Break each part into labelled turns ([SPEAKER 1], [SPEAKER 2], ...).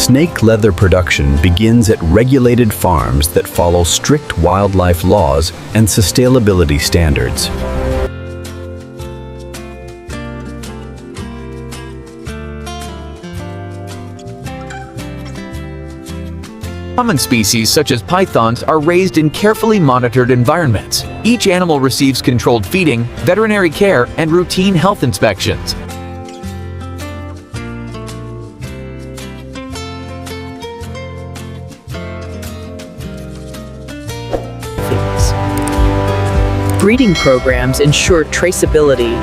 [SPEAKER 1] Snake leather production begins at regulated farms that follow strict wildlife laws and sustainability standards.
[SPEAKER 2] Common species such as pythons are raised in carefully monitored environments. Each animal receives controlled feeding, veterinary care, and routine health inspections.
[SPEAKER 3] Breeding programs ensure traceability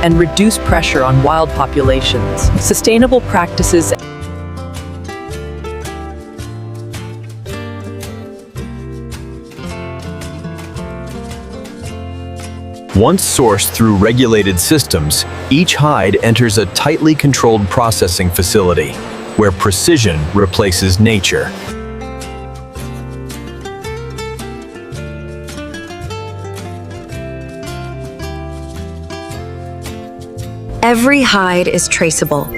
[SPEAKER 3] and reduce pressure on wild populations. Sustainable practices
[SPEAKER 1] Once sourced through regulated systems, each hide enters a tightly controlled processing facility, where precision replaces nature.
[SPEAKER 4] Every hide is traceable.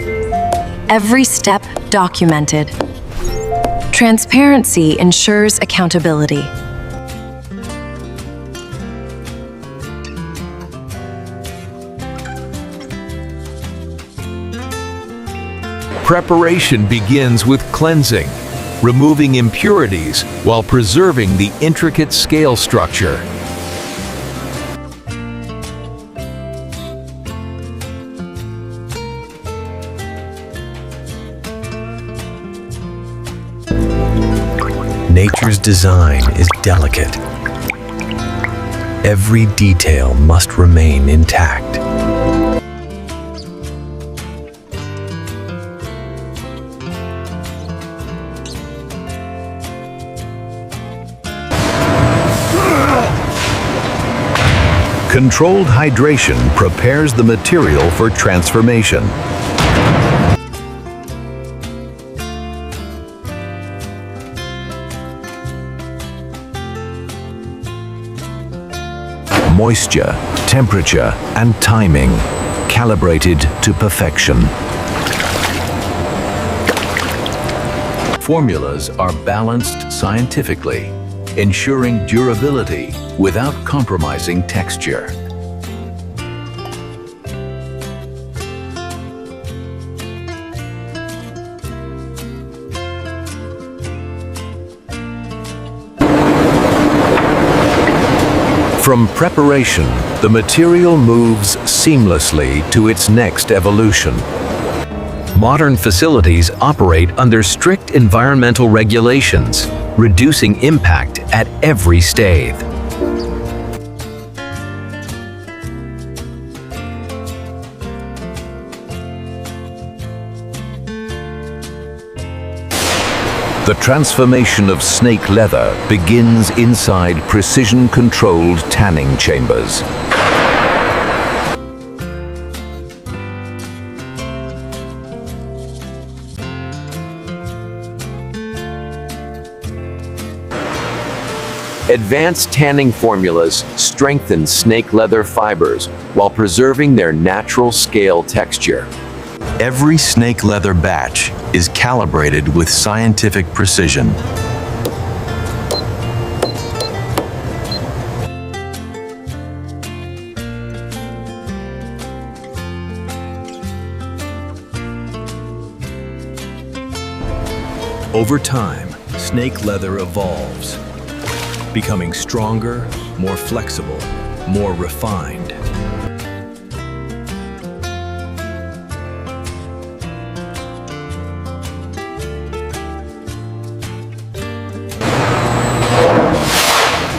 [SPEAKER 4] Every step documented. Transparency ensures accountability.
[SPEAKER 5] Preparation begins with cleansing, removing impurities while preserving the intricate scale structure.
[SPEAKER 1] Nature's design is delicate. Every detail must remain intact. Controlled hydration prepares the material for transformation. Moisture, temperature, and timing calibrated to perfection. Formulas are balanced scientifically, ensuring durability without compromising texture. From preparation, the material moves seamlessly to its next evolution. Modern facilities operate under strict environmental regulations, reducing impact at every stage. The transformation of snake leather begins inside precision-controlled tanning chambers. Advanced tanning formulas strengthen snake leather fibers while preserving their natural scale texture. Every snake leather batch is calibrated with scientific precision. Over time, snake leather evolves, becoming stronger, more flexible, more refined.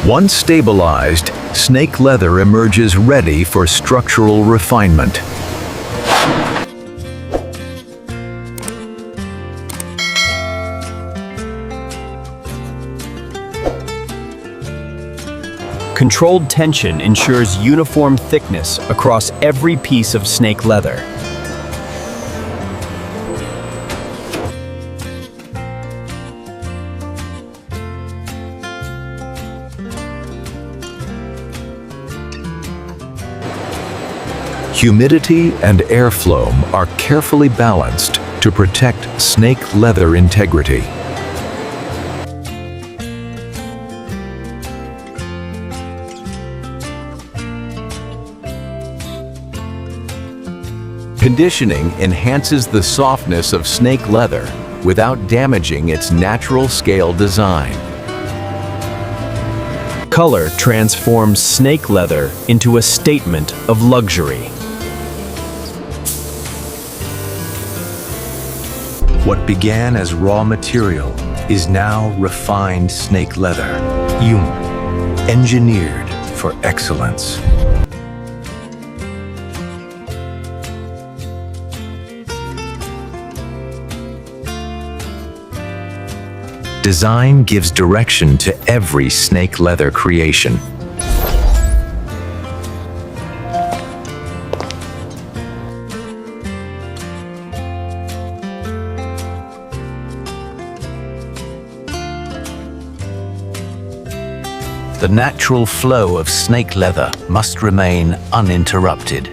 [SPEAKER 1] Once stabilized, snake leather emerges ready for structural refinement. Controlled tension ensures uniform thickness across every piece of snake leather. Humidity and airflow are carefully balanced
[SPEAKER 5] to protect snake leather integrity. Conditioning enhances the softness of snake leather without damaging its natural scale design.
[SPEAKER 6] Color transforms snake leather into a statement of luxury.
[SPEAKER 5] What began as raw material is now refined snake leather, engineered for excellence. Design gives direction to every snake leather creation. The natural flow of snake leather must remain uninterrupted.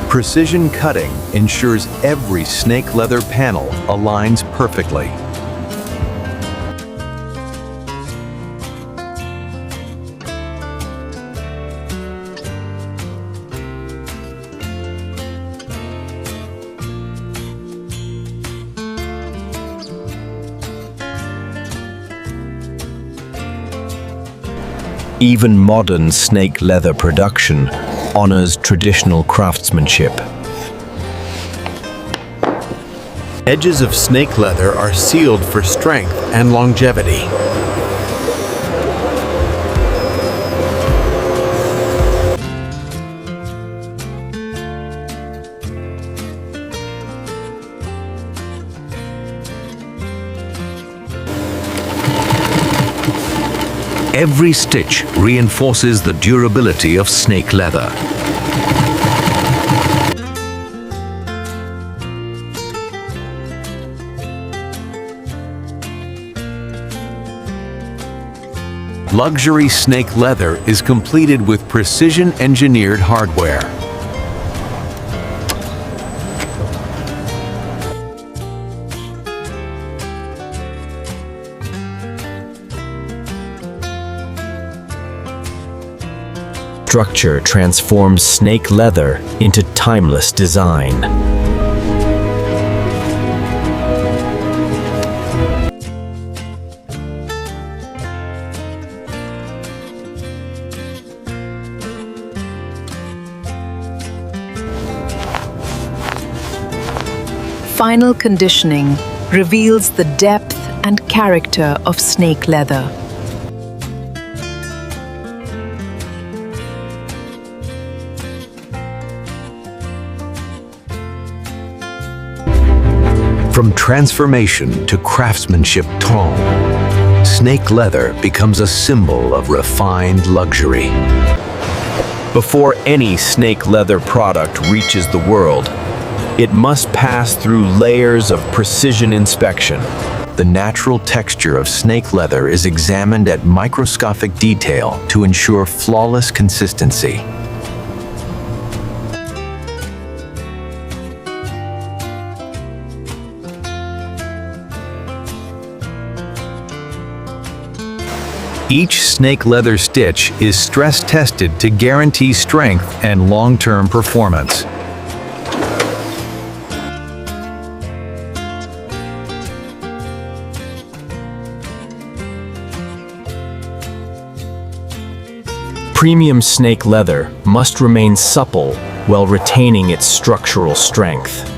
[SPEAKER 5] Precision cutting ensures every snake leather panel aligns perfectly.
[SPEAKER 6] Even modern snake leather production honors traditional craftsmanship.
[SPEAKER 5] Edges of snake leather are sealed for strength and longevity. Every stitch reinforces the durability of snake leather. Luxury snake leather is completed with precision-engineered hardware.
[SPEAKER 6] Structure transforms snake leather into timeless design.
[SPEAKER 3] Final conditioning reveals the depth and character of snake leather.
[SPEAKER 5] From transformation to craftsmanship, snake leather becomes a symbol of refined luxury.
[SPEAKER 6] Before any snake leather product reaches the world, it must pass through layers of precision inspection.
[SPEAKER 5] The natural texture of snake leather is examined at microscopic detail to ensure flawless consistency. Each snake leather stitch is stress tested to guarantee strength and long-term performance.
[SPEAKER 6] Premium snake leather must remain supple while retaining its structural strength.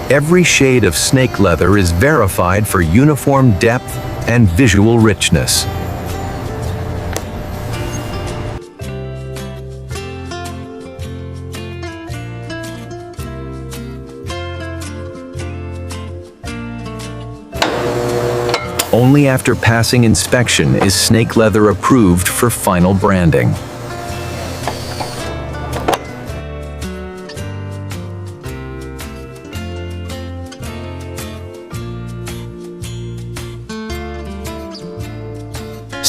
[SPEAKER 5] Every shade of snake leather is verified for uniform depth and visual richness. Only after passing inspection is snake leather approved for final branding.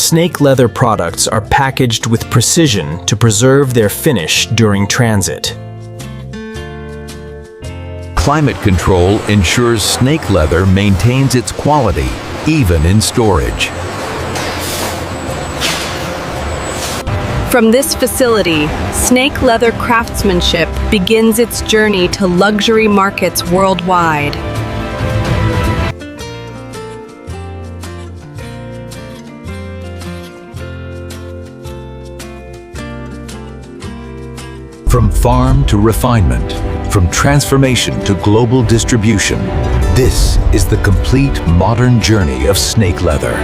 [SPEAKER 6] Snake leather products are packaged with precision to preserve their finish during transit.
[SPEAKER 1] Climate control ensures snake leather maintains its quality, even in storage.
[SPEAKER 7] From this facility, snake leather craftsmanship begins its journey to luxury markets worldwide.
[SPEAKER 5] From farm to refinement, from transformation to global distribution, this is the complete modern journey of snake leather.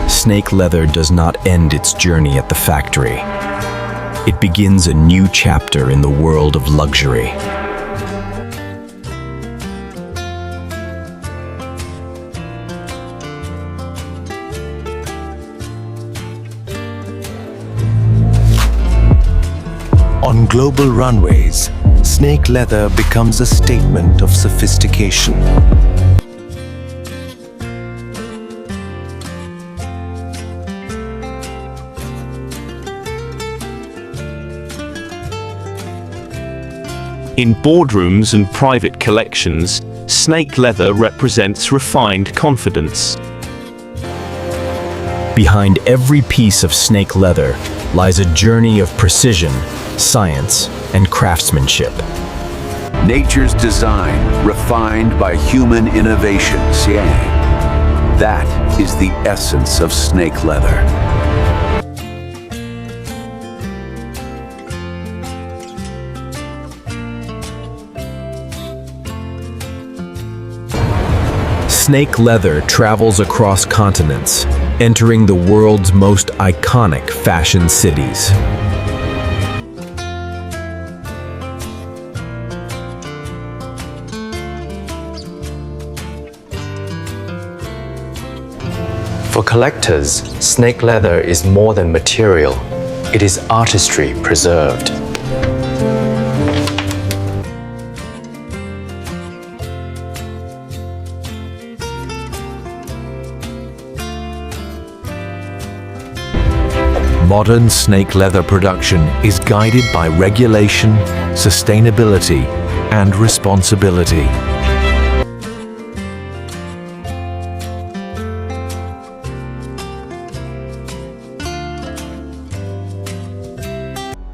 [SPEAKER 6] Snake leather does not end its journey at the factory. It begins a new chapter in the world of luxury.
[SPEAKER 5] On global runways, snake leather becomes a statement of sophistication.
[SPEAKER 8] In boardrooms and private collections, snake leather represents refined confidence.
[SPEAKER 6] Behind every piece of snake leather lies a journey of precision, science, and craftsmanship.
[SPEAKER 5] Nature's design refined by human innovation. That is the essence of snake leather.
[SPEAKER 6] Snake leather travels across continents, entering the world's most iconic fashion cities.
[SPEAKER 9] For collectors, snake leather is more than material. It is artistry preserved.
[SPEAKER 5] Modern snake leather production is guided by regulation, sustainability, and responsibility.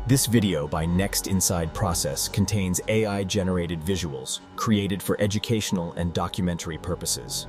[SPEAKER 6] This video by Next Inside Process contains AI-generated visuals created for educational and documentary purposes.